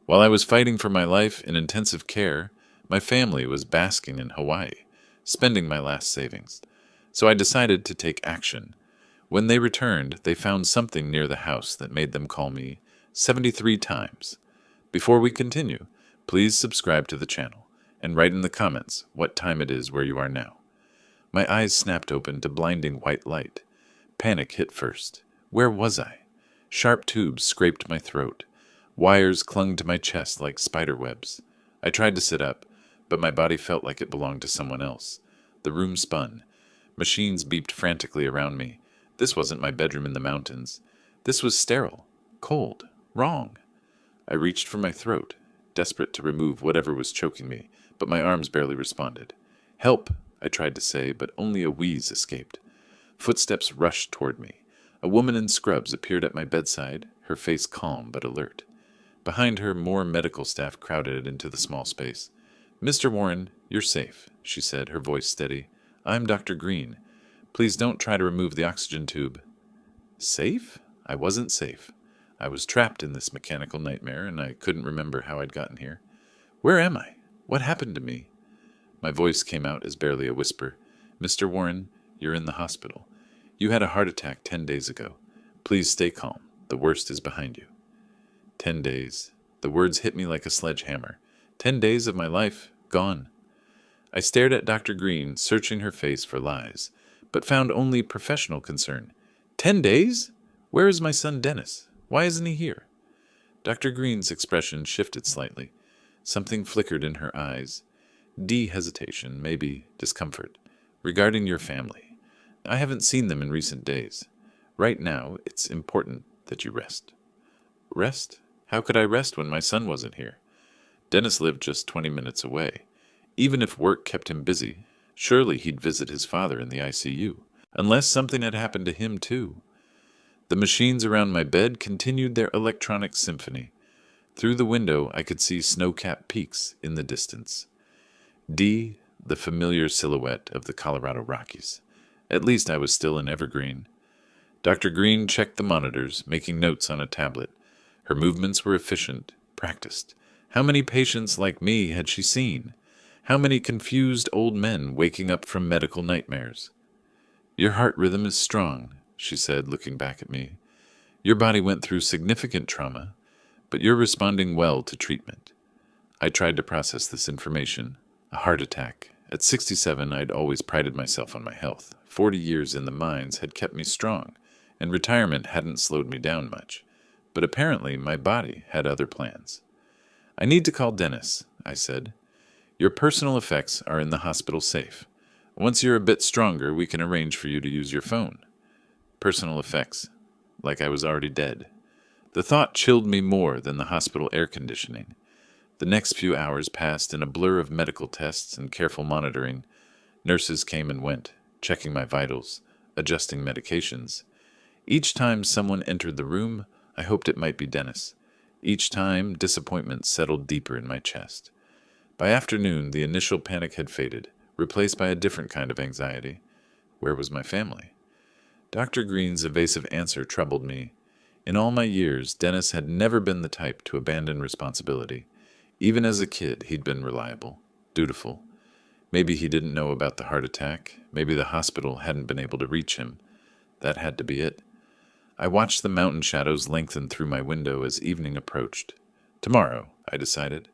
While I was fighting for my life in intensive care, my family was basking in Hawaii, spending my last savings. So I decided to take action. When they returned, they found something near the house that made them call me 73 times. Before we continue, please subscribe to the channel and write in the comments what time it is where you are now. My eyes snapped open to blinding white light. Panic hit first. Where was I? Sharp tubes scraped my throat. Wires clung to my chest like spider webs. I tried to sit up, but my body felt like it belonged to someone else. The room spun. Machines beeped frantically around me. This wasn't my bedroom in the mountains. This was sterile, cold, wrong. I reached for my throat, desperate to remove whatever was choking me, but my arms barely responded. Help, I tried to say, but only a wheeze escaped. Footsteps rushed toward me. A woman in scrubs appeared at my bedside, her face calm but alert. Behind her, more medical staff crowded into the small space. "Mr. Warren, you're safe," she said, her voice steady. "I'm Dr. Green. Please don't try to remove the oxygen tube." Safe? I wasn't safe. I was trapped in this mechanical nightmare, and I couldn't remember how I'd gotten here. Where am I? What happened to me? My voice came out as barely a whisper. "Mr. Warren, you're in the hospital. You had a heart attack 10 days ago. Please stay calm. The worst is behind you." 10 days. The words hit me like a sledgehammer. 10 days of my life gone. I stared at Dr. Green, searching her face for lies, but found only professional concern. 10 days? Where is my son Dennis? Why isn't he here? Dr. Green's expression shifted slightly. Something flickered in her eyes. Hesitation, maybe discomfort. "Regarding your family. I haven't seen them in recent days. Right now, it's important that you rest." Rest? How could I rest when my son wasn't here? Dennis lived just 20 minutes away. Even if work kept him busy, surely he'd visit his father in the ICU. Unless something had happened to him, too. The machines around my bed continued their electronic symphony. Through the window, I could see snow-capped peaks in the distance. The familiar silhouette of the Colorado Rockies. At least I was still in Evergreen. Dr. Green checked the monitors, making notes on a tablet. Her movements were efficient, practiced. How many patients like me had she seen? How many confused old men waking up from medical nightmares? "Your heart rhythm is strong," she said, looking back at me. "Your body went through significant trauma, but you're responding well to treatment." I tried to process this information. A heart attack. At 67, I'd always prided myself on my health. 40 years in the mines had kept me strong, and retirement hadn't slowed me down much. But apparently my body had other plans. "I need to call Dennis," I said. "Your personal effects are in the hospital safe. Once you're a bit stronger, we can arrange for you to use your phone." Personal effects. Like I was already dead. The thought chilled me more than the hospital air conditioning. The next few hours passed in a blur of medical tests and careful monitoring. Nurses came and went, checking my vitals, adjusting medications. Each time someone entered the room, I hoped it might be Dennis. Each time, disappointment settled deeper in my chest. By afternoon, the initial panic had faded, replaced by a different kind of anxiety. Where was my family? Dr. Green's evasive answer troubled me. In all my years, Dennis had never been the type to abandon responsibility. Even as a kid, he'd been reliable, dutiful. Maybe he didn't know about the heart attack. Maybe the hospital hadn't been able to reach him. That had to be it. I watched the mountain shadows lengthen through my window as evening approached. Tomorrow, I decided.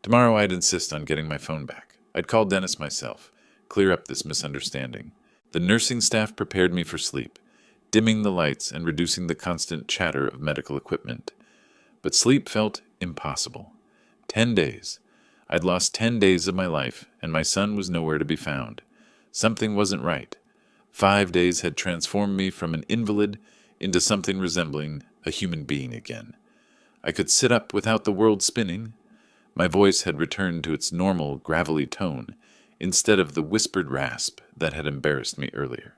Tomorrow I'd insist on getting my phone back. I'd call Dennis myself, clear up this misunderstanding. The nursing staff prepared me for sleep, dimming the lights and reducing the constant chatter of medical equipment. But sleep felt impossible. 10 days. I'd lost 10 days of my life, and my son was nowhere to be found. Something wasn't right. 5 days had transformed me from an invalid into something resembling a human being again. I could sit up without the world spinning. My voice had returned to its normal, gravelly tone, instead of the whispered rasp that had embarrassed me earlier.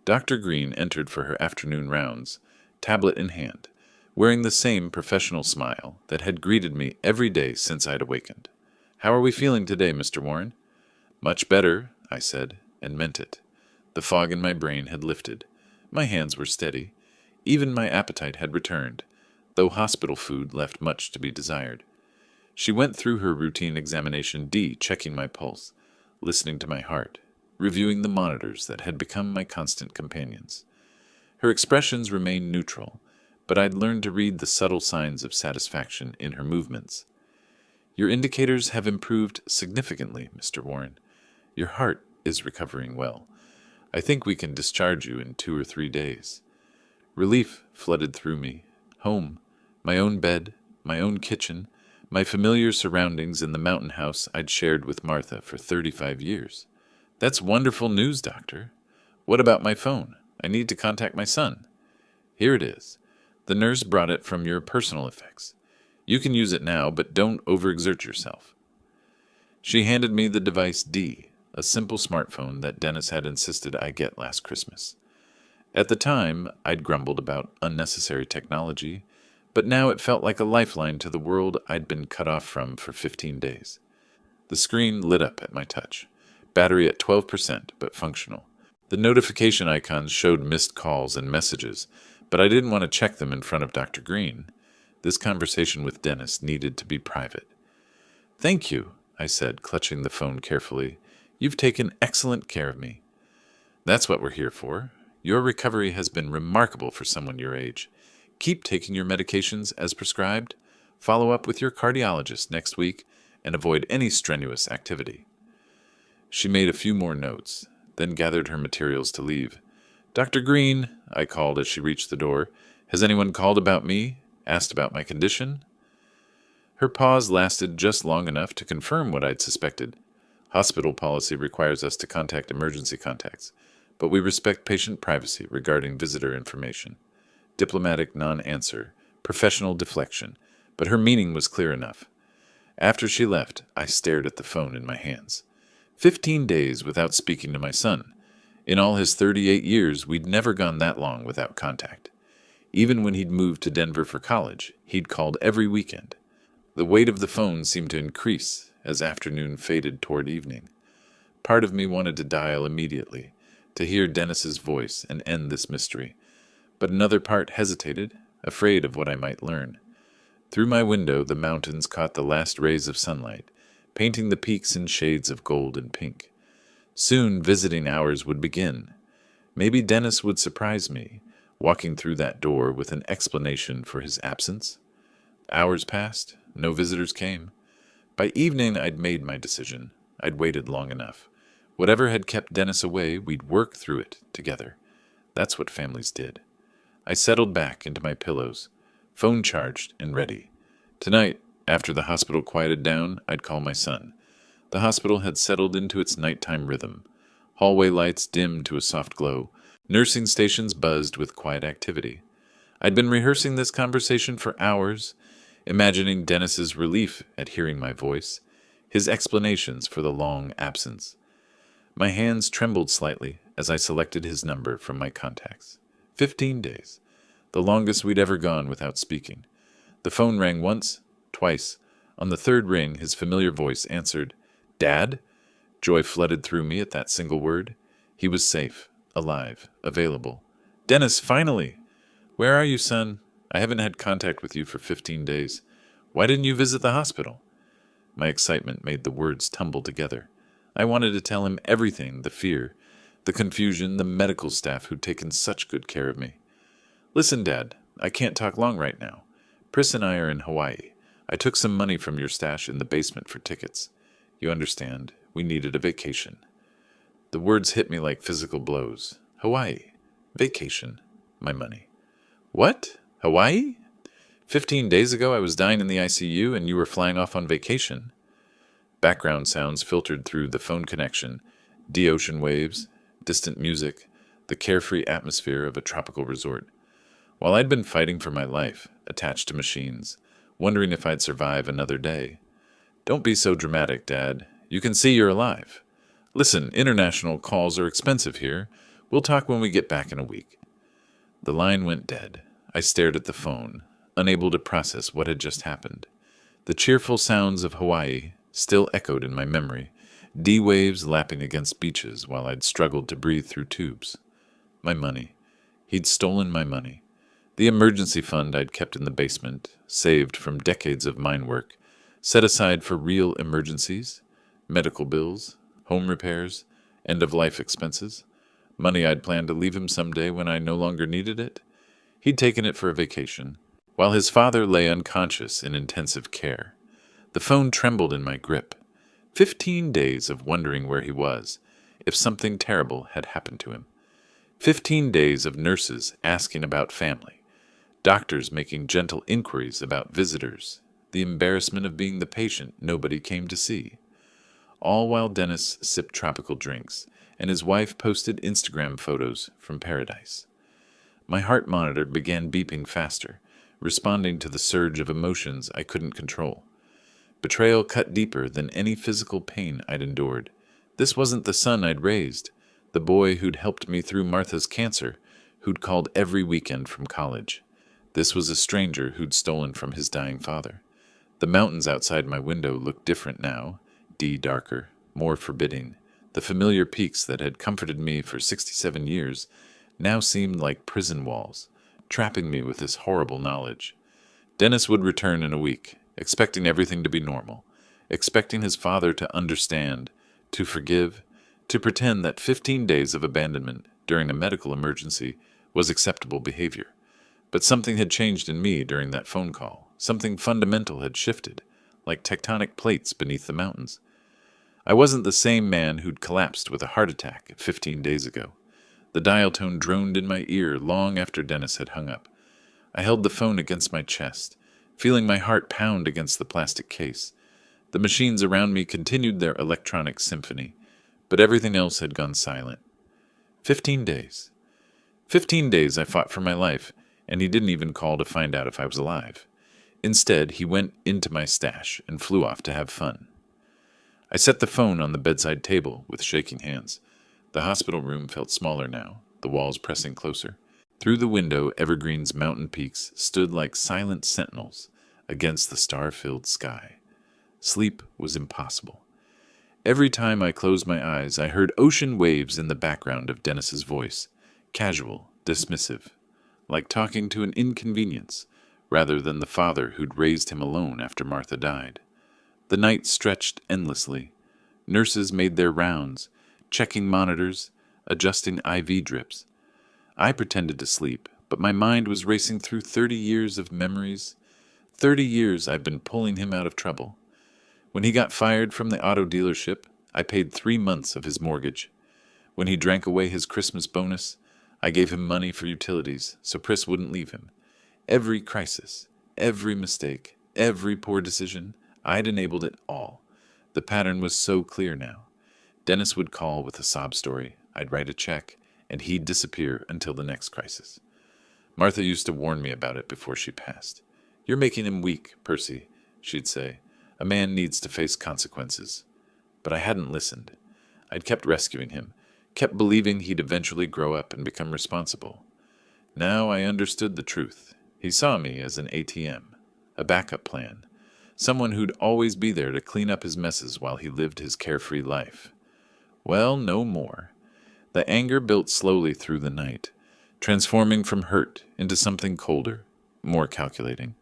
Dr. Green entered for her afternoon rounds, tablet in hand, wearing the same professional smile that had greeted me every day since I'd awakened. "How are we feeling today, Mr. Warren?" "Much better," I said, and meant it. The fog in my brain had lifted. My hands were steady. Even my appetite had returned, though hospital food left much to be desired. She went through her routine examination D, checking my pulse, listening to my heart, reviewing the monitors that had become my constant companions. Her expressions remained neutral, but I'd learned to read the subtle signs of satisfaction in her movements. Your indicators have improved significantly, Mr. Warren. Your heart is recovering well. I think we can discharge you in 2 or 3 days. Relief flooded through me. Home, my own bed, my own kitchen, my familiar surroundings in the mountain house I'd shared with Martha for 35 years. That's wonderful news, Doctor. What about my phone? I need to contact my son. Here it is. The nurse brought it from your personal effects. You can use it now, but don't overexert yourself. She handed me the device D, a simple smartphone that Dennis had insisted I get last Christmas. At the time, I'd grumbled about unnecessary technology, but now it felt like a lifeline to the world I'd been cut off from for 15 days. The screen lit up at my touch, battery at 12% but functional. The notification icons showed missed calls and messages, but I didn't want to check them in front of Dr. Green. This conversation with Dennis needed to be private. Thank you, I said, clutching the phone carefully. You've taken excellent care of me. That's what we're here for. Your recovery has been remarkable for someone your age. Keep taking your medications as prescribed. Follow up with your cardiologist next week and avoid any strenuous activity. She made a few more notes, then gathered her materials to leave. Dr. Green, I called as she reached the door. Has anyone called about me? Asked about my condition? Her pause lasted just long enough to confirm what I'd suspected. Hospital policy requires us to contact emergency contacts, but we respect patient privacy regarding visitor information. Diplomatic non-answer, professional deflection, but her meaning was clear enough. After she left, I stared at the phone in my hands. 15 days without speaking to my son. In all his 38 years, we'd never gone that long without contact. Even when he'd moved to Denver for college, he'd called every weekend. The weight of the phone seemed to increase as afternoon faded toward evening. Part of me wanted to dial immediately, to hear Dennis's voice and end this mystery. But another part hesitated, afraid of what I might learn. Through my window, the mountains caught the last rays of sunlight, painting the peaks in shades of gold and pink. Soon visiting hours would begin. Maybe Dennis would surprise me, walking through that door with an explanation for his absence. Hours passed, no visitors came. By evening, I'd made my decision. I'd waited long enough. Whatever had kept Dennis away, we'd work through it together. That's what families did. I settled back into my pillows, phone charged and ready. Tonight, after the hospital quieted down, I'd call my son. The hospital had settled into its nighttime rhythm. Hallway lights dimmed to a soft glow. Nursing stations buzzed with quiet activity. I'd been rehearsing this conversation for hours, imagining Dennis's relief at hearing my voice, his explanations for the long absence. My hands trembled slightly as I selected his number from my contacts. 15 days, the longest we'd ever gone without speaking. The phone rang once, twice. On the third ring, his familiar voice answered, "Dad?" Joy flooded through me at that single word. He was safe, alive, available. "Dennis, finally!" "Where are you, son? I haven't had contact with you for 15 days. Why didn't you visit the hospital?" My excitement made the words tumble together. I wanted to tell him everything, the fear, the confusion, the medical staff who'd taken such good care of me. "Listen, Dad, I can't talk long right now. Pris and I are in Hawaii. I took some money from your stash in the basement for tickets. You understand, we needed a vacation." The words hit me like physical blows. Hawaii. Vacation. My money. "What? Hawaii? 15 days ago I was dying in the ICU and you were flying off on vacation." Background sounds filtered through the phone connection. De-ocean waves, distant music, the carefree atmosphere of a tropical resort. While I'd been fighting for my life, attached to machines, wondering if I'd survive another day. "Don't be so dramatic, Dad. You can see you're alive. Listen, international calls are expensive here. We'll talk when we get back in a week." The line went dead. I stared at the phone, unable to process what had just happened. The cheerful sounds of Hawaii still echoed in my memory, D-waves lapping against beaches while I'd struggled to breathe through tubes. My money. He'd stolen my money. The emergency fund I'd kept in the basement, saved from decades of mine work, set aside for real emergencies, medical bills, home repairs, end-of-life expenses, money I'd planned to leave him someday when I no longer needed it. He'd taken it for a vacation, while his father lay unconscious in intensive care. The phone trembled in my grip. 15 days of wondering where he was, if something terrible had happened to him. 15 days of nurses asking about family, doctors making gentle inquiries about visitors, the embarrassment of being the patient nobody came to see. All while Dennis sipped tropical drinks, and his wife posted Instagram photos from paradise. My heart monitor began beeping faster, responding to the surge of emotions I couldn't control. Betrayal cut deeper than any physical pain I'd endured. This wasn't the son I'd raised, the boy who'd helped me through Martha's cancer, who'd called every weekend from college. This was a stranger who'd stolen from his dying father. The mountains outside my window looked different now, darker, more forbidding. The familiar peaks that had comforted me for 67 years now seemed like prison walls, trapping me with this horrible knowledge. Dennis would return in a week, expecting everything to be normal, expecting his father to understand, to forgive, to pretend that 15 days of abandonment during a medical emergency was acceptable behavior. But something had changed in me during that phone call. Something fundamental had shifted, like tectonic plates beneath the mountains. I wasn't the same man who'd collapsed with a heart attack 15 days ago. The dial tone droned in my ear long after Dennis had hung up. I held the phone against my chest, feeling my heart pound against the plastic case. The machines around me continued their electronic symphony, but everything else had gone silent. 15 days. 15 days I fought for my life, and he didn't even call to find out if I was alive. Instead, he went into my stash and flew off to have fun. I set the phone on the bedside table with shaking hands. The hospital room felt smaller now, the walls pressing closer. Through the window, Evergreen's mountain peaks stood like silent sentinels against the star-filled sky. Sleep was impossible. Every time I closed my eyes, I heard ocean waves in the background of Dennis's voice, casual, dismissive, like talking to an inconvenience, rather than the father who'd raised him alone after Martha died. The night stretched endlessly. Nurses made their rounds, checking monitors, adjusting IV drips. I pretended to sleep, but my mind was racing through 30 years of memories. 30 years I've been pulling him out of trouble. When he got fired from the auto dealership, I paid 3 months of his mortgage. When he drank away his Christmas bonus, I gave him money for utilities so Pris wouldn't leave him. Every crisis, every mistake, every poor decision, I'd enabled it all. The pattern was so clear now. Dennis would call with a sob story, I'd write a check, and he'd disappear until the next crisis. Martha used to warn me about it before she passed. "You're making him weak, Percy," she'd say. "A man needs to face consequences." But I hadn't listened. I'd kept rescuing him, kept believing he'd eventually grow up and become responsible. Now I understood the truth. He saw me as an ATM, a backup plan, someone who'd always be there to clean up his messes while he lived his carefree life. Well, no more. The anger built slowly through the night, transforming from hurt into something colder, more calculating.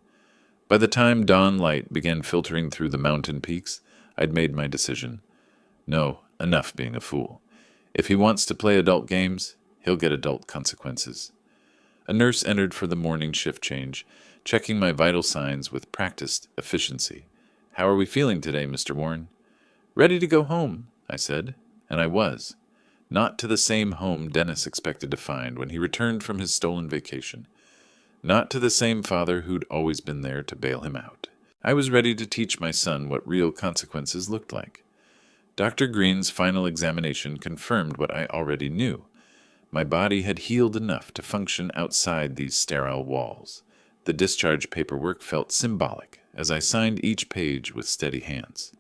By the time dawn light began filtering through the mountain peaks, I'd made my decision. No, enough being a fool. If he wants to play adult games, he'll get adult consequences. A nurse entered for the morning shift change, checking my vital signs with practiced efficiency. "How are we feeling today, Mr. Warren?" "Ready to go home," I said, and I was. Not to the same home Dennis expected to find when he returned from his stolen vacation. Not to the same father who'd always been there to bail him out. I was ready to teach my son what real consequences looked like. Dr. Green's final examination confirmed what I already knew. My body had healed enough to function outside these sterile walls. The discharge paperwork felt symbolic as I signed each page with steady hands.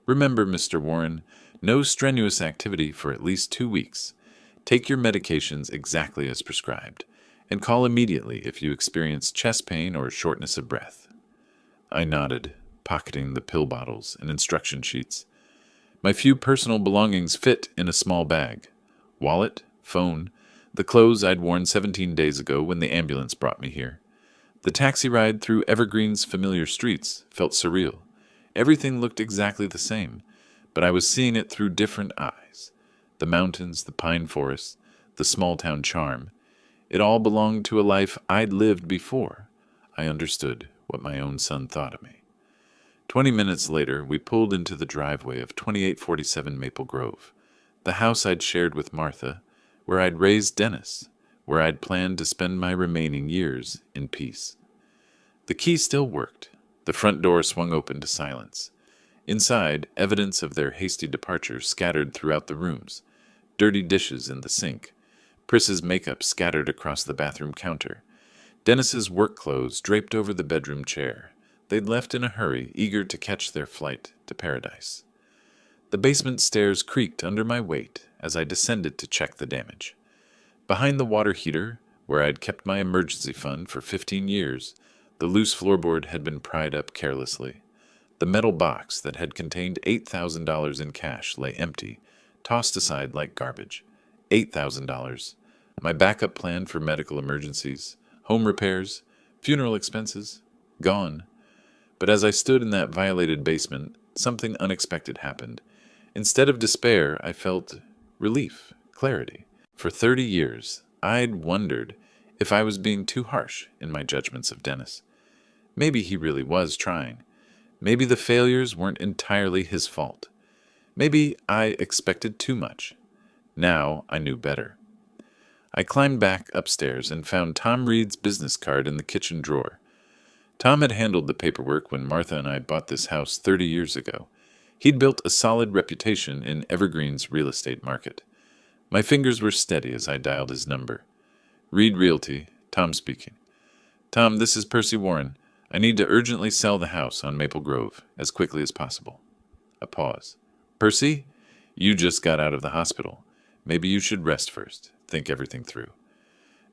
"Remember, Mr. Warren, no strenuous activity for at least 2 weeks. Take your medications exactly as prescribed, and call immediately if you experience chest pain or shortness of breath." I nodded, pocketing the pill bottles and instruction sheets. My few personal belongings fit in a small bag. Wallet, phone, the clothes I'd worn 17 days ago when the ambulance brought me here. The taxi ride through Evergreen's familiar streets felt surreal. Everything looked exactly the same, but I was seeing it through different eyes. The mountains, the pine forests, the small-town charm. It all belonged to a life I'd lived before. I understood what my own son thought of me. 20 minutes later, we pulled into the driveway of 2847 Maple Grove, the house I'd shared with Martha, where I'd raised Dennis, where I'd planned to spend my remaining years in peace. The key still worked. The front door swung open to silence. Inside, evidence of their hasty departure scattered throughout the rooms. Dirty dishes in the sink. Pris's makeup scattered across the bathroom counter. Dennis's work clothes draped over the bedroom chair. They'd left in a hurry, eager to catch their flight to paradise. The basement stairs creaked under my weight as I descended to check the damage. Behind the water heater, where I'd kept my emergency fund for 15 years, the loose floorboard had been pried up carelessly. The metal box that had contained $8,000 in cash lay empty, tossed aside like garbage. $8,000. My backup plan for medical emergencies, home repairs, funeral expenses, gone. But as I stood in that violated basement, something unexpected happened. Instead of despair, I felt relief, clarity. For 30 years, I'd wondered if I was being too harsh in my judgments of Dennis. Maybe he really was trying. Maybe the failures weren't entirely his fault. Maybe I expected too much. Now I knew better. I climbed back upstairs and found Tom Reed's business card in the kitchen drawer. Tom had handled the paperwork when Martha and I bought this house 30 years ago. He'd built a solid reputation in Evergreen's real estate market. My fingers were steady as I dialed his number. Reed Realty, Tom speaking. Tom, this is Percy Warren. I need to urgently sell the house on Maple Grove as quickly as possible. A pause. Percy, you just got out of the hospital. Maybe you should rest first. Think everything through.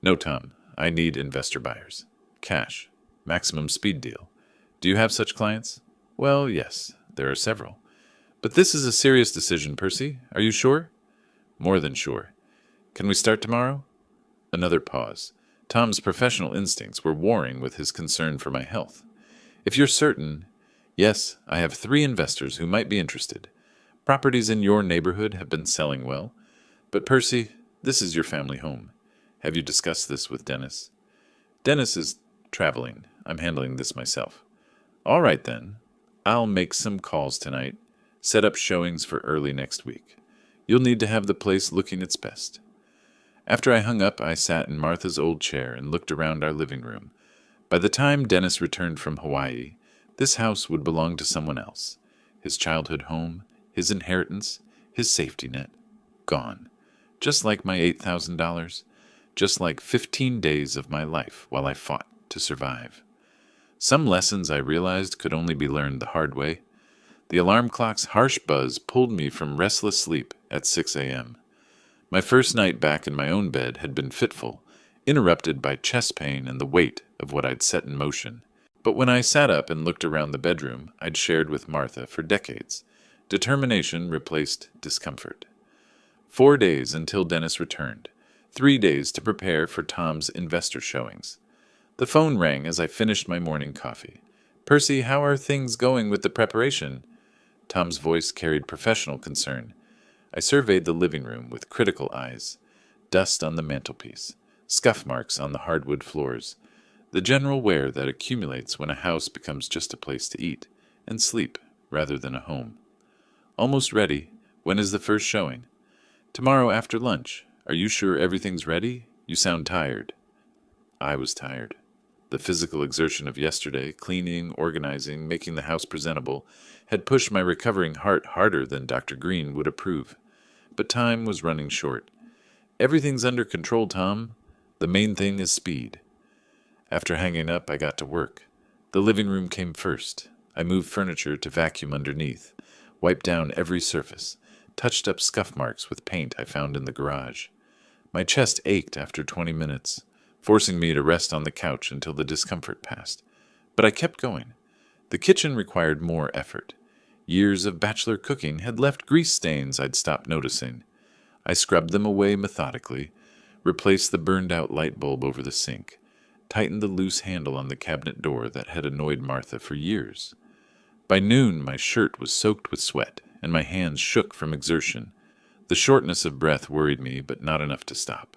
No, Tom. I need investor buyers. Cash. Maximum speed deal. Do you have such clients? Well, yes. There are several. But this is a serious decision, Percy. Are you sure? More than sure. Can we start tomorrow? Another pause. Tom's professional instincts were warring with his concern for my health. If you're certain, yes, I have 3 investors who might be interested. Properties in your neighborhood have been selling well. But Percy, this is your family home. Have you discussed this with Dennis? Dennis is traveling. I'm handling this myself. All right, then. I'll make some calls tonight. Set up showings for early next week. You'll need to have the place looking its best. After I hung up, I sat in Martha's old chair and looked around our living room. By the time Dennis returned from Hawaii, this house would belong to someone else. His childhood home, his inheritance, his safety net. Gone. Just like my $8,000. Just like 15 days of my life while I fought to survive. Some lessons I realized could only be learned the hard way. The alarm clock's harsh buzz pulled me from restless sleep at 6 a.m. My first night back in my own bed had been fitful, interrupted by chest pain and the weight of what I'd set in motion. But when I sat up and looked around the bedroom I'd shared with Martha for decades, determination replaced discomfort. 4 days until Dennis returned. 3 days to prepare for Tom's investor showings. The phone rang as I finished my morning coffee. Percy, how are things going with the preparation? Tom's voice carried professional concern. I surveyed the living room with critical eyes. Dust on the mantelpiece. Scuff marks on the hardwood floors. The general wear that accumulates when a house becomes just a place to eat and sleep rather than a home. Almost ready. When is the first showing? Tomorrow after lunch. Are you sure everything's ready? You sound tired. I was tired. The physical exertion of yesterday, cleaning, organizing, making the house presentable, had pushed my recovering heart harder than Dr. Green would approve. But time was running short. Everything's under control, Tom. The main thing is speed. After hanging up, I got to work. The living room came first. I moved furniture to vacuum underneath, wiped down every surface, touched up scuff marks with paint I found in the garage. My chest ached after 20 minutes, forcing me to rest on the couch until the discomfort passed. But I kept going. The kitchen required more effort. Years of bachelor cooking had left grease stains I'd stopped noticing. I scrubbed them away methodically, replaced the burned-out light bulb over the sink, tightened the loose handle on the cabinet door that had annoyed Martha for years. By noon, my shirt was soaked with sweat, and my hands shook from exertion. The shortness of breath worried me, but not enough to stop.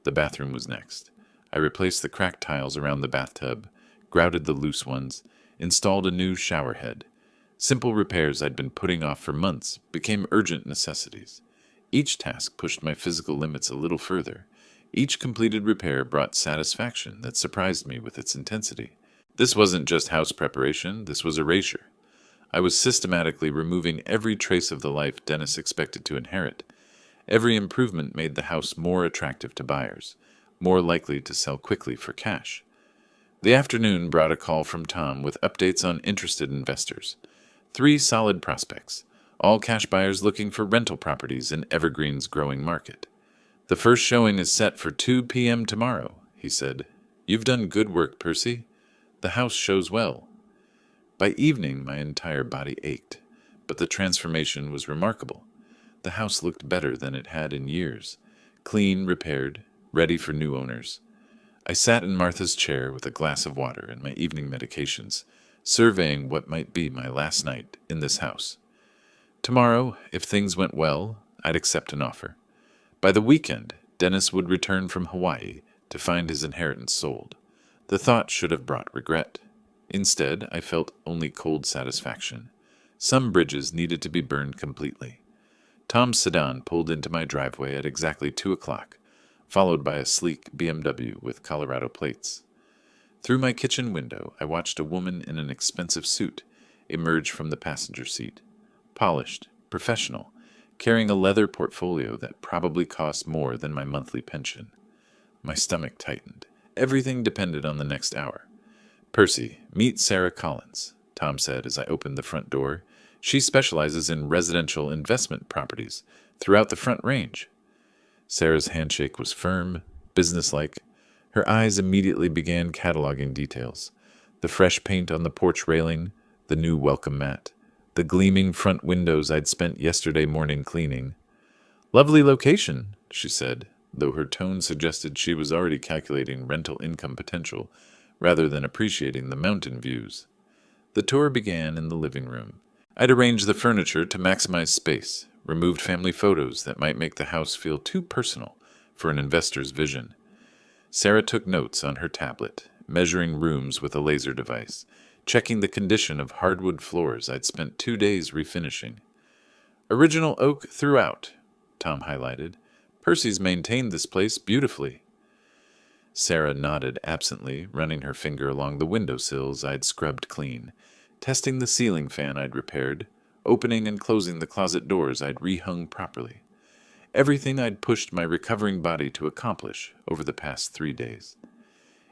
The bathroom was next. I replaced the cracked tiles around the bathtub, grouted the loose ones, installed a new shower head. Simple repairs I'd been putting off for months became urgent necessities. Each task pushed my physical limits a little further. Each completed repair brought satisfaction that surprised me with its intensity. This wasn't just house preparation, this was erasure. I was systematically removing every trace of the life Dennis expected to inherit. Every improvement made the house more attractive to buyers, more likely to sell quickly for cash. The afternoon brought a call from Tom with updates on interested investors. 3 solid prospects, all cash buyers looking for rental properties in Evergreen's growing market. "The first showing is set for 2 p.m. tomorrow," he said. "You've done good work, Percy. The house shows well." By evening, my entire body ached, but the transformation was remarkable. The house looked better than it had in years, clean, repaired, ready for new owners. I sat in Martha's chair with a glass of water and my evening medications, surveying what might be my last night in this house. Tomorrow, if things went well, I'd accept an offer. By the weekend, Dennis would return from Hawaii to find his inheritance sold. The thought should have brought regret. Instead, I felt only cold satisfaction. Some bridges needed to be burned completely. Tom's sedan pulled into my driveway at exactly 2 o'clock, followed by a sleek BMW with Colorado plates. Through my kitchen window, I watched a woman in an expensive suit emerge from the passenger seat. Polished, professional, carrying a leather portfolio that probably cost more than my monthly pension. My stomach tightened. Everything depended on the next hour. "Percy, meet Sarah Collins," Tom said as I opened the front door. "She specializes in residential investment properties throughout the Front Range." Sarah's handshake was firm, businesslike. Her eyes immediately began cataloging details. The fresh paint on the porch railing, the new welcome mat, the gleaming front windows I'd spent yesterday morning cleaning. "Lovely location," she said, though her tone suggested she was already calculating rental income potential rather than appreciating the mountain views. The tour began in the living room. I'd arranged the furniture to maximize space, removed family photos that might make the house feel too personal for an investor's vision. Sarah took notes on her tablet, measuring rooms with a laser device, checking the condition of hardwood floors I'd spent 2 days refinishing. "Original oak throughout," Tom highlighted. "Percy's maintained this place beautifully." Sarah nodded absently, running her finger along the windowsills I'd scrubbed clean, testing the ceiling fan I'd repaired, opening and closing the closet doors I'd rehung properly. Everything I'd pushed my recovering body to accomplish over the past 3 days.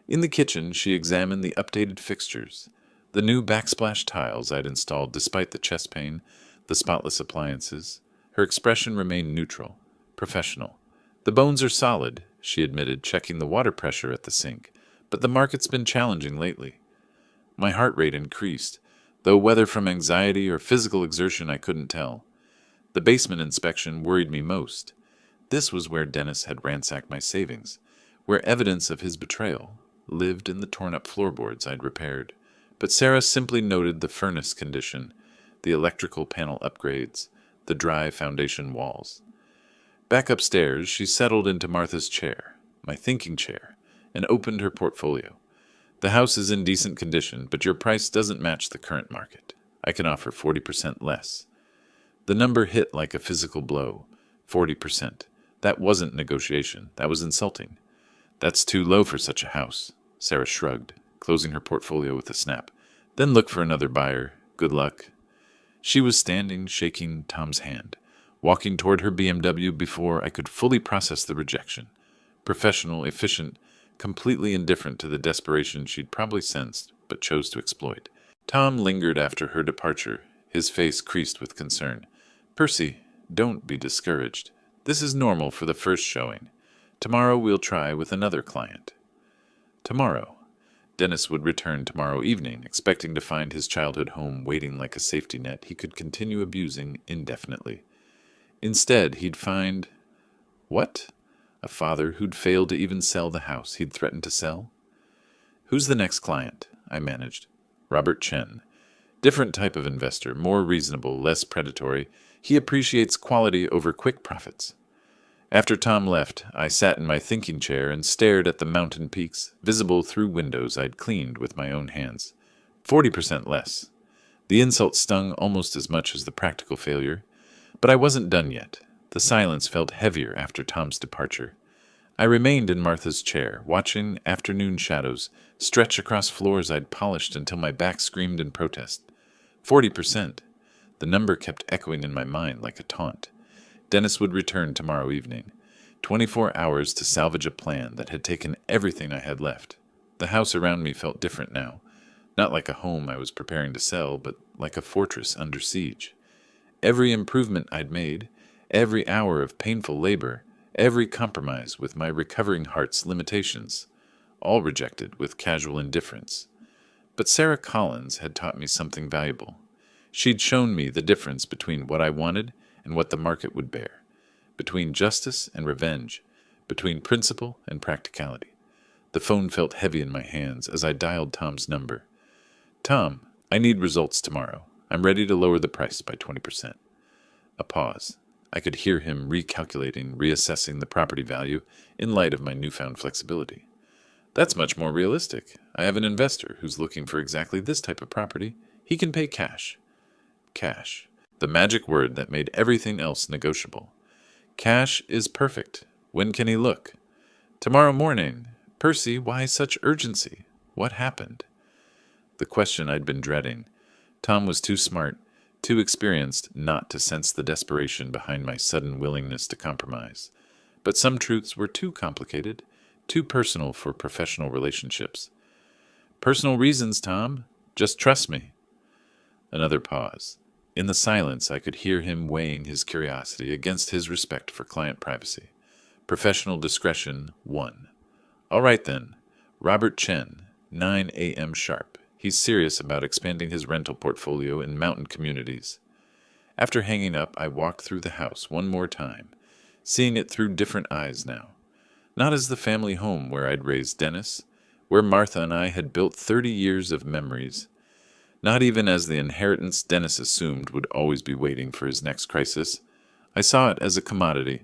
In the kitchen, she examined the updated fixtures, the new backsplash tiles I'd installed despite the chest pain, the spotless appliances. Her expression remained neutral, professional. "The bones are solid," she admitted, checking the water pressure at the sink, "but the market's been challenging lately." My heart rate increased, though whether from anxiety or physical exertion I couldn't tell. The basement inspection worried me most. This was where Dennis had ransacked my savings, where evidence of his betrayal lived in the torn-up floorboards I'd repaired. But Sarah simply noted the furnace condition, the electrical panel upgrades, the dry foundation walls. Back upstairs, she settled into Martha's chair, my thinking chair, and opened her portfolio. "The house is in decent condition, but your price doesn't match the current market. I can offer 40% less." The number hit like a physical blow. 40%. That wasn't negotiation. That was insulting. "That's too low for such a house," Sarah shrugged, closing her portfolio with a snap. "Then look for another buyer. Good luck." She was standing, shaking Tom's hand, walking toward her BMW before I could fully process the rejection. Professional, efficient, completely indifferent to the desperation she'd probably sensed but chose to exploit. Tom lingered after her departure, his face creased with concern. "Percy, don't be discouraged. This is normal for the first showing. Tomorrow we'll try with another client." Tomorrow. Dennis would return tomorrow evening, expecting to find his childhood home waiting like a safety net he could continue abusing indefinitely. Instead, he'd find... what? A father who'd failed to even sell the house he'd threatened to sell? "Who's the next client?" I managed. "Robert Chen. Different type of investor, more reasonable, less predatory. He appreciates quality over quick profits. After Tom left, I sat in my thinking chair and stared at the mountain peaks, visible through windows I'd cleaned with my own hands. 40% less. The insult stung almost as much as the practical failure. But I wasn't done yet. The silence felt heavier after Tom's departure. I remained in Martha's chair, watching afternoon shadows stretch across floors I'd polished until my back screamed in protest. 40%. The number kept echoing in my mind like a taunt. Dennis would return tomorrow evening. 24 hours to salvage a plan that had taken everything I had left. The house around me felt different now. Not like a home I was preparing to sell, but like a fortress under siege. Every improvement I'd made, every hour of painful labor, every compromise with my recovering heart's limitations, all rejected with casual indifference. But Sarah Collins had taught me something valuable. She'd shown me the difference between what I wanted and what the market would bear, between justice and revenge, between principle and practicality. The phone felt heavy in my hands as I dialed Tom's number. "Tom, I need results tomorrow. I'm ready to lower the price by 20%. A pause. I could hear him recalculating, reassessing the property value in light of my newfound flexibility. "That's much more realistic. I have an investor who's looking for exactly this type of property. He can pay cash." Cash. The magic word that made everything else negotiable. "Cash is perfect. When can he look?" "Tomorrow morning." "Percy, why such urgency? What happened?" The question I'd been dreading. Tom was too smart, too experienced not to sense the desperation behind my sudden willingness to compromise. But some truths were too complicated, too personal for professional relationships. "Personal reasons, Tom. Just trust me." Another pause. In the silence, I could hear him weighing his curiosity against his respect for client privacy. Professional discretion won. "All right, then. Robert Chen, 9 a.m. sharp. He's serious about expanding his rental portfolio in mountain communities." After hanging up, I walked through the house one more time, seeing it through different eyes now. Not as the family home where I'd raised Dennis, where Martha and I had built 30 years of memories. Not even as the inheritance Dennis assumed would always be waiting for his next crisis. I saw it as a commodity,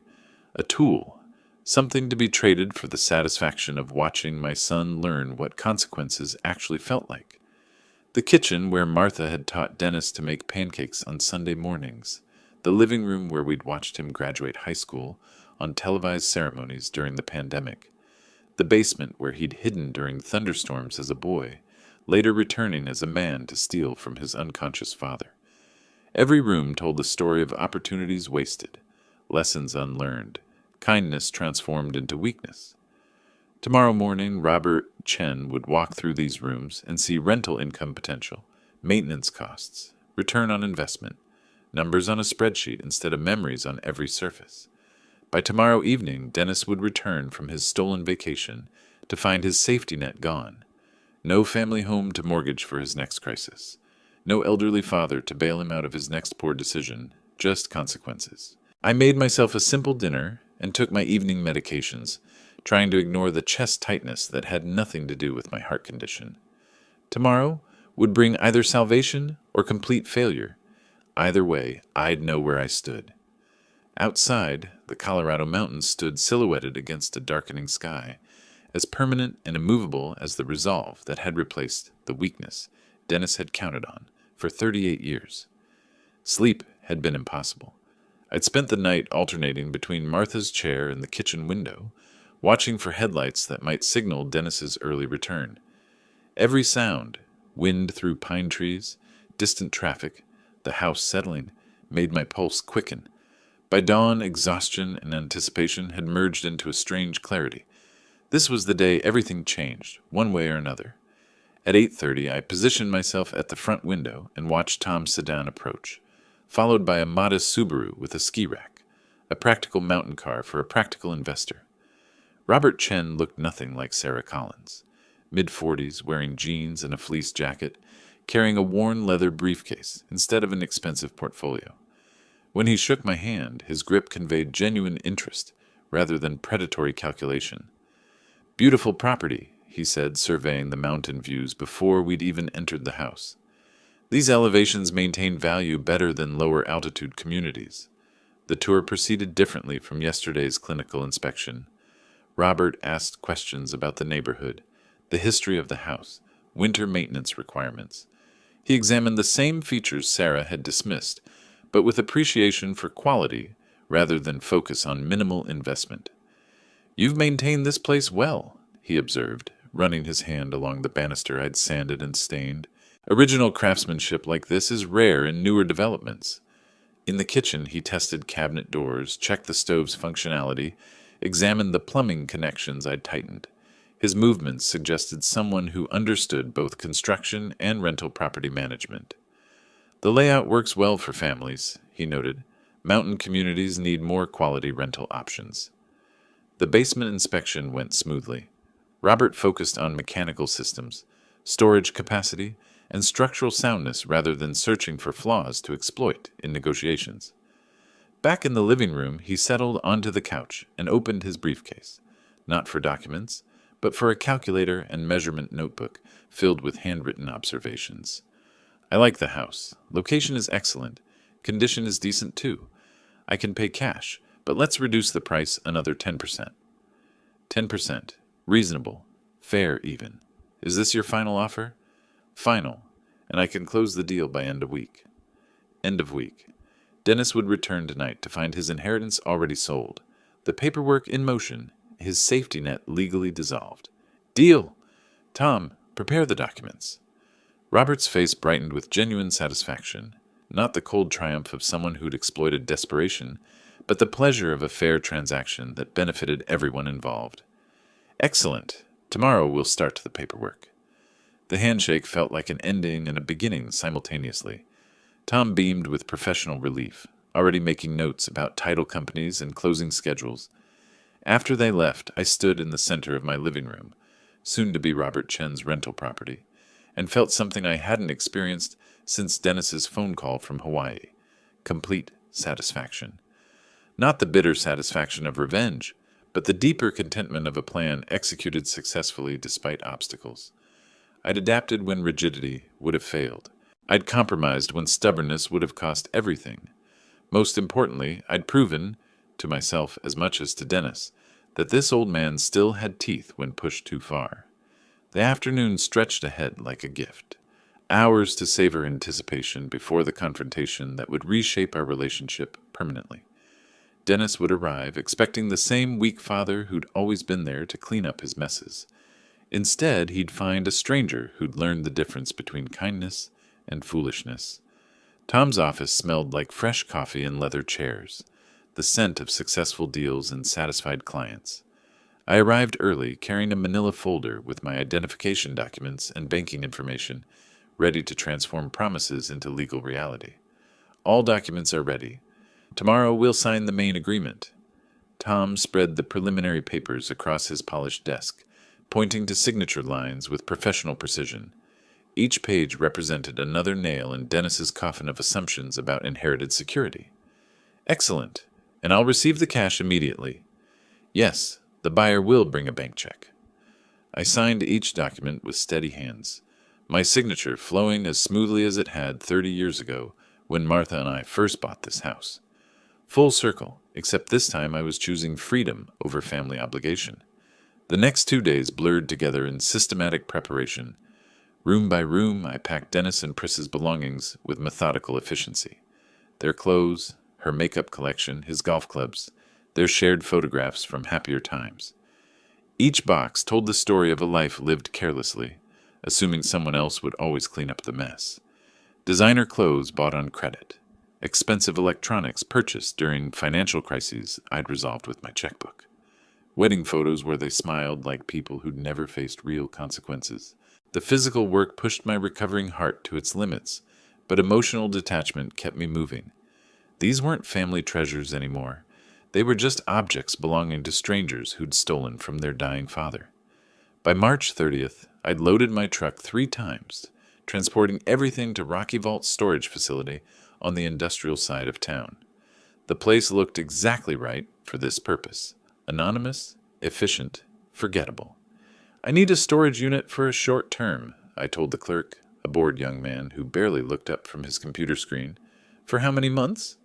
a tool, something to be traded for the satisfaction of watching my son learn what consequences actually felt like. The kitchen where Martha had taught Dennis to make pancakes on Sunday mornings. The living room where we'd watched him graduate high school on televised ceremonies during the pandemic. The basement where he'd hidden during thunderstorms as a boy, later returning as a man to steal from his unconscious father. Every room told the story of opportunities wasted, lessons unlearned, kindness transformed into weakness. Tomorrow morning, Robert Chen would walk through these rooms and see rental income potential, maintenance costs, return on investment, numbers on a spreadsheet instead of memories on every surface. By tomorrow evening, Dennis would return from his stolen vacation to find his safety net gone. No family home to mortgage for his next crisis. No elderly father to bail him out of his next poor decision. Just consequences. I made myself a simple dinner and took my evening medications, trying to ignore the chest tightness that had nothing to do with my heart condition. Tomorrow would bring either salvation or complete failure. Either way, I'd know where I stood. Outside, the Colorado mountains stood silhouetted against a darkening sky, as permanent and immovable as the resolve that had replaced the weakness Dennis had counted on for 38 years. Sleep had been impossible. I'd spent the night alternating between Martha's chair and the kitchen window, watching for headlights that might signal Dennis's early return. Every sound, wind through pine trees, distant traffic, the house settling, made my pulse quicken. By dawn, exhaustion and anticipation had merged into a strange clarity. This was the day everything changed, one way or another. At 8:30, I positioned myself at the front window and watched Tom's sedan approach, followed by a modest Subaru with a ski rack, a practical mountain car for a practical investor. Robert Chen looked nothing like Sarah Collins, mid-40s, wearing jeans and a fleece jacket, carrying a worn leather briefcase instead of an expensive portfolio. When he shook my hand, his grip conveyed genuine interest rather than predatory calculation. "Beautiful property," he said, surveying the mountain views before we'd even entered the house. These elevations maintain value better than lower altitude communities. The tour proceeded differently from yesterday's clinical inspection. Robert asked questions about the neighborhood, the history of the house, winter maintenance requirements. He examined the same features Sarah had dismissed, but with appreciation for quality rather than focus on minimal investment. "You've maintained this place well," he observed, running his hand along the banister I'd sanded and stained. "Original craftsmanship like this is rare in newer developments." In the kitchen, he tested cabinet doors, checked the stove's functionality, examined the plumbing connections I'd tightened. His movements suggested someone who understood both construction and rental property management. "The layout works well for families," he noted. "Mountain communities need more quality rental options." The basement inspection went smoothly. Robert focused on mechanical systems, storage capacity, and structural soundness rather than searching for flaws to exploit in negotiations. Back in the living room, he settled onto the couch and opened his briefcase, not for documents, but for a calculator and measurement notebook filled with handwritten observations. "I like the house. Location is excellent. Condition is decent too. I can pay cash, but let's reduce the price another 10%. 10%. Reasonable. Fair even. Is this your final offer?" "Final. And I can close the deal by end of week." End of week. Dennis would return tonight to find his inheritance already sold, the paperwork in motion, his safety net legally dissolved. "Deal! Tom, prepare the documents." Robert's face brightened with genuine satisfaction, not the cold triumph of someone who'd exploited desperation, but the pleasure of a fair transaction that benefited everyone involved. "Excellent. Tomorrow we'll start the paperwork." The handshake felt like an ending and a beginning simultaneously. Tom beamed with professional relief, already making notes about title companies and closing schedules. After they left, I stood in the center of my living room, soon to be Robert Chen's rental property, and felt something I hadn't experienced since Dennis's phone call from Hawaii: complete satisfaction. Not the bitter satisfaction of revenge, but the deeper contentment of a plan executed successfully despite obstacles. I'd adapted when rigidity would have failed. I'd compromised when stubbornness would have cost everything. Most importantly, I'd proven, to myself as much as to Dennis, that this old man still had teeth when pushed too far. The afternoon stretched ahead like a gift. Hours to savor anticipation before the confrontation that would reshape our relationship permanently. Dennis would arrive, expecting the same weak father who'd always been there to clean up his messes. Instead, he'd find a stranger who'd learned the difference between kindness and foolishness. Tom's office smelled like fresh coffee and leather chairs, the scent of successful deals and satisfied clients. I arrived early, carrying a manila folder with my identification documents and banking information, ready to transform promises into legal reality. "All documents are ready. Tomorrow we'll sign the main agreement." Tom spread the preliminary papers across his polished desk, pointing to signature lines with professional precision. Each page represented another nail in Dennis's coffin of assumptions about inherited security. "Excellent. And I'll receive the cash immediately." "Yes, the buyer will bring a bank check." I signed each document with steady hands, my signature flowing as smoothly as it had 30 years ago when Martha and I first bought this house. Full circle, except this time I was choosing freedom over family obligation. The next 2 days blurred together in systematic preparation. Room by room, I packed Dennis and Pris's belongings with methodical efficiency. Their clothes, her makeup collection, his golf clubs, their shared photographs from happier times. Each box told the story of a life lived carelessly, assuming someone else would always clean up the mess. Designer clothes bought on credit. Expensive electronics purchased during financial crises I'd resolved with my checkbook. Wedding photos where they smiled like people who'd never faced real consequences. The physical work pushed my recovering heart to its limits, but emotional detachment kept me moving. These weren't family treasures anymore. They were just objects belonging to strangers who'd stolen from their dying father. By March 30th, I'd loaded my truck 3 times, transporting everything to Rocky Vault's storage facility on the industrial side of town. The place looked exactly right for this purpose. Anonymous, efficient, forgettable. "I need a storage unit for a short term," I told the clerk, a bored young man who barely looked up from his computer screen. For how many months?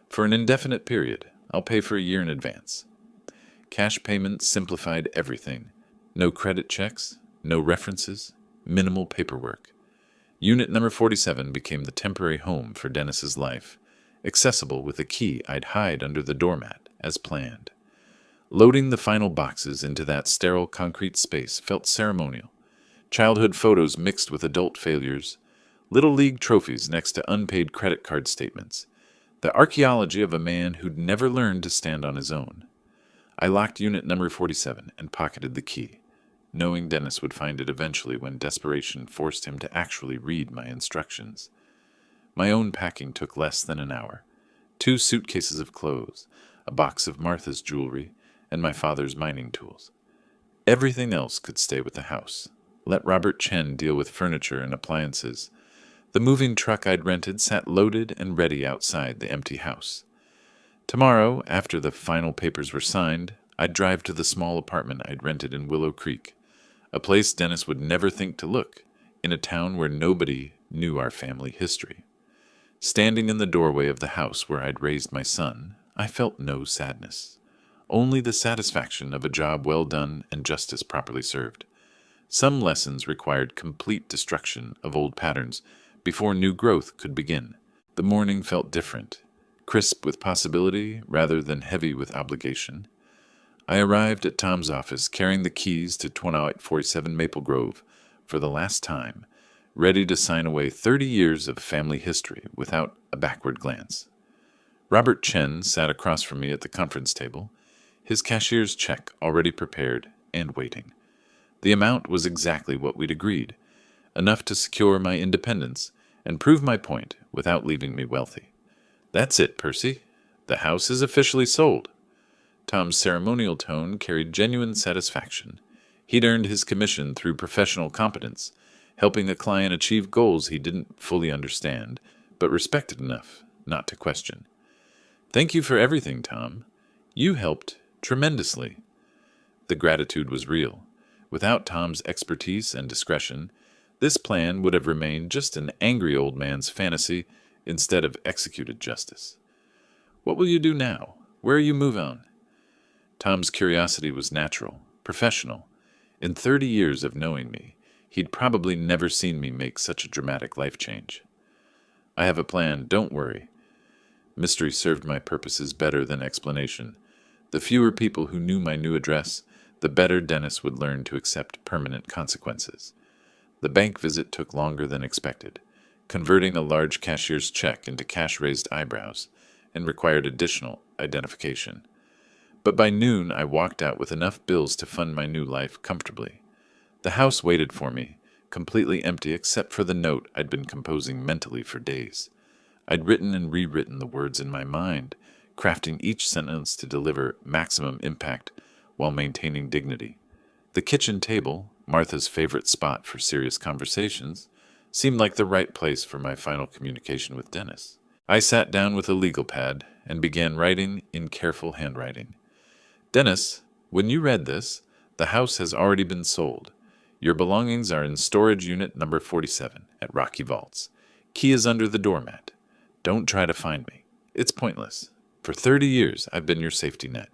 For an indefinite period. I'll pay for a year in advance. Cash payments simplified everything. No credit checks, no references, minimal paperwork. Unit number 47 became the temporary home for Dennis's life, accessible with a key I'd hide under the doormat, as planned. Loading the final boxes into that sterile concrete space felt ceremonial. Childhood photos mixed with adult failures, little league trophies next to unpaid credit card statements. The archaeology of a man who'd never learned to stand on his own. I locked unit number 47 and pocketed the key, knowing Dennis would find it eventually when desperation forced him to actually read my instructions. My own packing took less than an hour. 2 suitcases of clothes, a box of Martha's jewelry, and my father's mining tools. Everything else could stay with the house. Let Robert Chen deal with furniture and appliances. The moving truck I'd rented sat loaded and ready outside the empty house. Tomorrow, after the final papers were signed, I'd drive to the small apartment I'd rented in Willow Creek, a place Dennis would never think to look, in a town where nobody knew our family history. Standing in the doorway of the house where I'd raised my son, I felt no sadness, only the satisfaction of a job well done and justice properly served. Some lessons required complete destruction of old patterns before new growth could begin. The morning felt different, crisp with possibility rather than heavy with obligation. I arrived at Tom's office carrying the keys to 2847 Maple Grove for the last time, ready to sign away 30 years of family history without a backward glance. Robert Chen sat across from me at the conference table, his cashier's check already prepared and waiting. The amount was exactly what we'd agreed, enough to secure my independence and prove my point without leaving me wealthy. "That's it, Percy. The house is officially sold." Tom's ceremonial tone carried genuine satisfaction. He'd earned his commission through professional competence, helping a client achieve goals he didn't fully understand, but respected enough not to question. "Thank you for everything, Tom. You helped tremendously." The gratitude was real. Without Tom's expertise and discretion, this plan would have remained just an angry old man's fantasy instead of executed justice. "What will you do now? Where are you move on?" Tom's curiosity was natural, professional. In 30 years of knowing me, he'd probably never seen me make such a dramatic life change. "I have a plan, don't worry." Mystery served my purposes better than explanation. The fewer people who knew my new address, the better Dennis would learn to accept permanent consequences. The bank visit took longer than expected, converting a large cashier's check into cash-raised eyebrows, and required additional identification. But by noon I walked out with enough bills to fund my new life comfortably. The house waited for me, completely empty except for the note I'd been composing mentally for days. I'd written and rewritten the words in my mind, crafting each sentence to deliver maximum impact while maintaining dignity. The kitchen table, Martha's favorite spot for serious conversations, seemed like the right place for my final communication with Dennis. I sat down with a legal pad and began writing in careful handwriting. "Dennis, when you read this, the house has already been sold. Your belongings are in storage unit number 47 at Rocky Vaults. Key is under the doormat. Don't try to find me. It's pointless. For 30 years, I've been your safety net.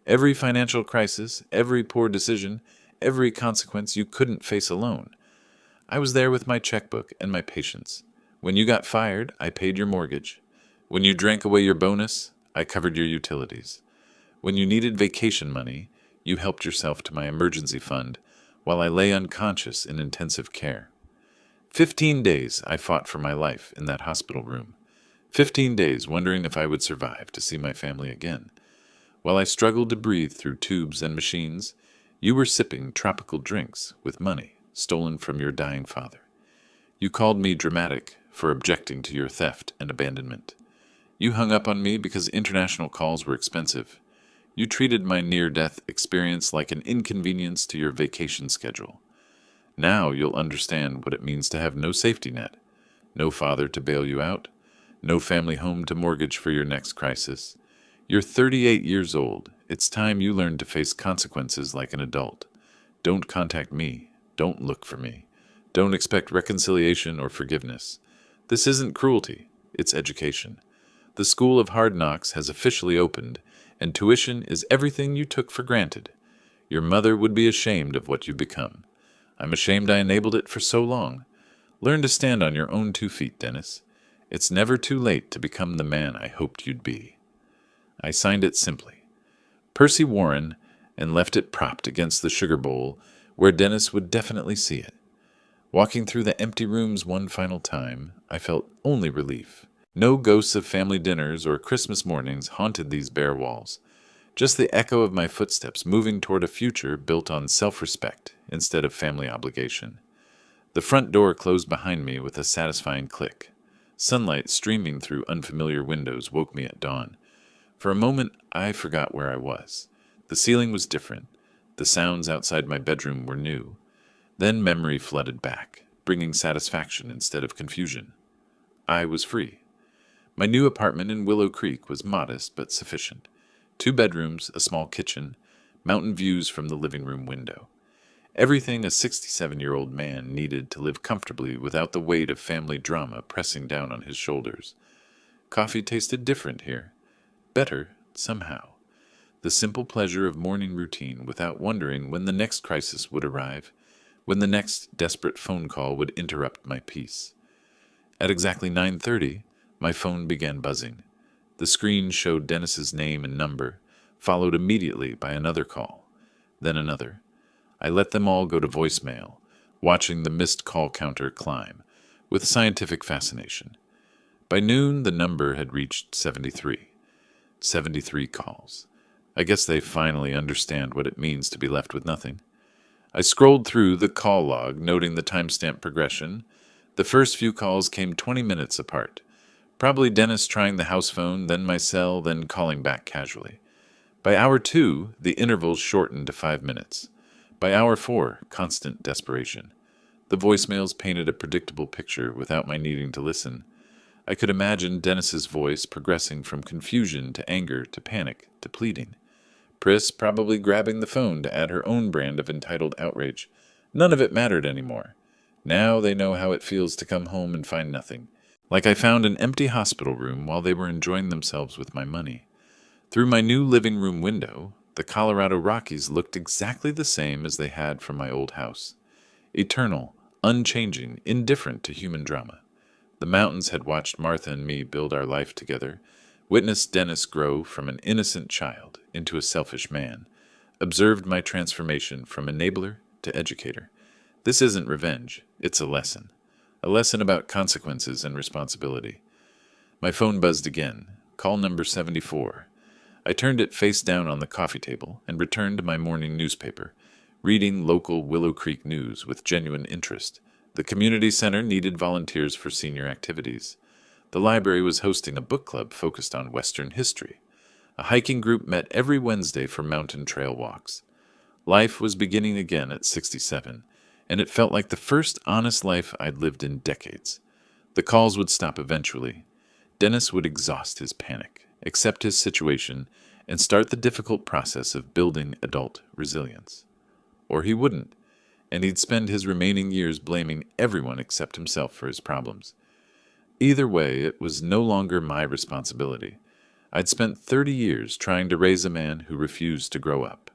Every financial crisis, every poor decision, every consequence you couldn't face alone. I was there with my checkbook and my patience. When you got fired, I paid your mortgage. When you drank away your bonus, I covered your utilities. When you needed vacation money, you helped yourself to my emergency fund while I lay unconscious in intensive care. 15 days I fought for my life in that hospital room. 15 days wondering if I would survive to see my family again. While I struggled to breathe through tubes and machines, you were sipping tropical drinks with money stolen from your dying father. You called me dramatic for objecting to your theft and abandonment. You hung up on me because international calls were expensive. You treated my near-death experience like an inconvenience to your vacation schedule. Now you'll understand what it means to have no safety net, no father to bail you out, no family home to mortgage for your next crisis. You're 38 years old. It's time you learned to face consequences like an adult. Don't contact me. Don't look for me. Don't expect reconciliation or forgiveness. This isn't cruelty, it's education. The School of Hard Knocks has officially opened, and tuition is everything you took for granted. Your mother would be ashamed of what you've become. I'm ashamed I enabled it for so long. Learn to stand on your own 2 feet, Dennis. It's never too late to become the man I hoped you'd be. I signed it simply, Percy Warren, and left it propped against the sugar bowl where Dennis would definitely see it. Walking through the empty rooms one final time, I felt only relief. No ghosts of family dinners or Christmas mornings haunted these bare walls, just the echo of my footsteps moving toward a future built on self-respect instead of family obligation. The front door closed behind me with a satisfying click. Sunlight streaming through unfamiliar windows woke me at dawn. For a moment, I forgot where I was. The ceiling was different. The sounds outside my bedroom were new. Then memory flooded back, bringing satisfaction instead of confusion. I was free. My new apartment in Willow Creek was modest but sufficient. 2 bedrooms, a small kitchen, mountain views from the living room window. Everything a 67-year-old man needed to live comfortably without the weight of family drama pressing down on his shoulders. Coffee tasted different here. Better, somehow. The simple pleasure of morning routine without wondering when the next crisis would arrive, when the next desperate phone call would interrupt my peace. At exactly 9:30, my phone began buzzing. The screen showed Dennis's name and number, followed immediately by another call, then another. I let them all go to voicemail, watching the missed call counter climb, with scientific fascination. By noon, the number had reached 73. 73 calls. I guess they finally understand what it means to be left with nothing. I scrolled through the call log, noting the timestamp progression. The first few calls came 20 minutes apart. Probably Dennis trying the house phone, then my cell, then calling back casually. By hour 2, the intervals shortened to 5 minutes. By hour 4, constant desperation. The voicemails painted a predictable picture without my needing to listen. I could imagine Dennis's voice progressing from confusion to anger to panic to pleading. Pris probably grabbing the phone to add her own brand of entitled outrage. None of it mattered anymore. Now they know how it feels to come home and find nothing. Like I found an empty hospital room while they were enjoying themselves with my money. Through my new living room window, the Colorado Rockies looked exactly the same as they had from my old house. Eternal, unchanging, indifferent to human drama. The mountains had watched Martha and me build our life together, witnessed Dennis grow from an innocent child into a selfish man, observed my transformation from enabler to educator. This isn't revenge, it's a lesson about consequences and responsibility. My phone buzzed again, call number 74. I turned it face down on the coffee table and returned to my morning newspaper, reading local Willow Creek news with genuine interest. The community center needed volunteers for senior activities. The library was hosting a book club focused on Western history. A hiking group met every Wednesday for mountain trail walks. Life was beginning again at 67, and it felt like the first honest life I'd lived in decades. The calls would stop eventually. Dennis would exhaust his panic, accept his situation, and start the difficult process of building adult resilience. Or he wouldn't, and he'd spend his remaining years blaming everyone except himself for his problems. Either way, it was no longer my responsibility. I'd spent 30 years trying to raise a man who refused to grow up.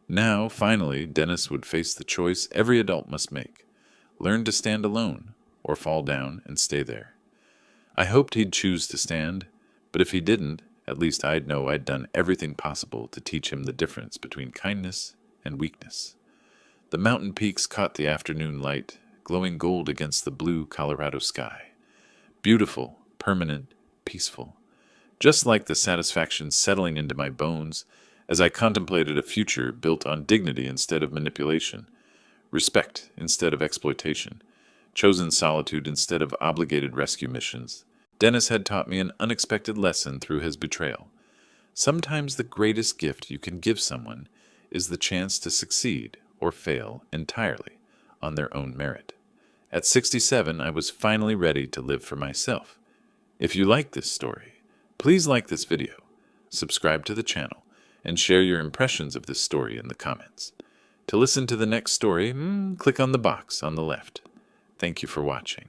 Now, finally, Dennis would face the choice every adult must make: learn to stand alone, or fall down and stay there. I hoped he'd choose to stand, but if he didn't, at least I'd know I'd done everything possible to teach him the difference between kindness and weakness. The mountain peaks caught the afternoon light, glowing gold against the blue Colorado sky. Beautiful, permanent, peaceful. Just like the satisfaction settling into my bones as I contemplated a future built on dignity instead of manipulation, respect instead of exploitation, chosen solitude instead of obligated rescue missions. Dennis had taught me an unexpected lesson through his betrayal. Sometimes the greatest gift you can give someone is the chance to succeed or fail entirely on their own merit. At 67, I was finally ready to live for myself. If you like this story, please like this video, subscribe to the channel, and share your impressions of this story in the comments. To listen to the next story, click on the box on the left. Thank you for watching.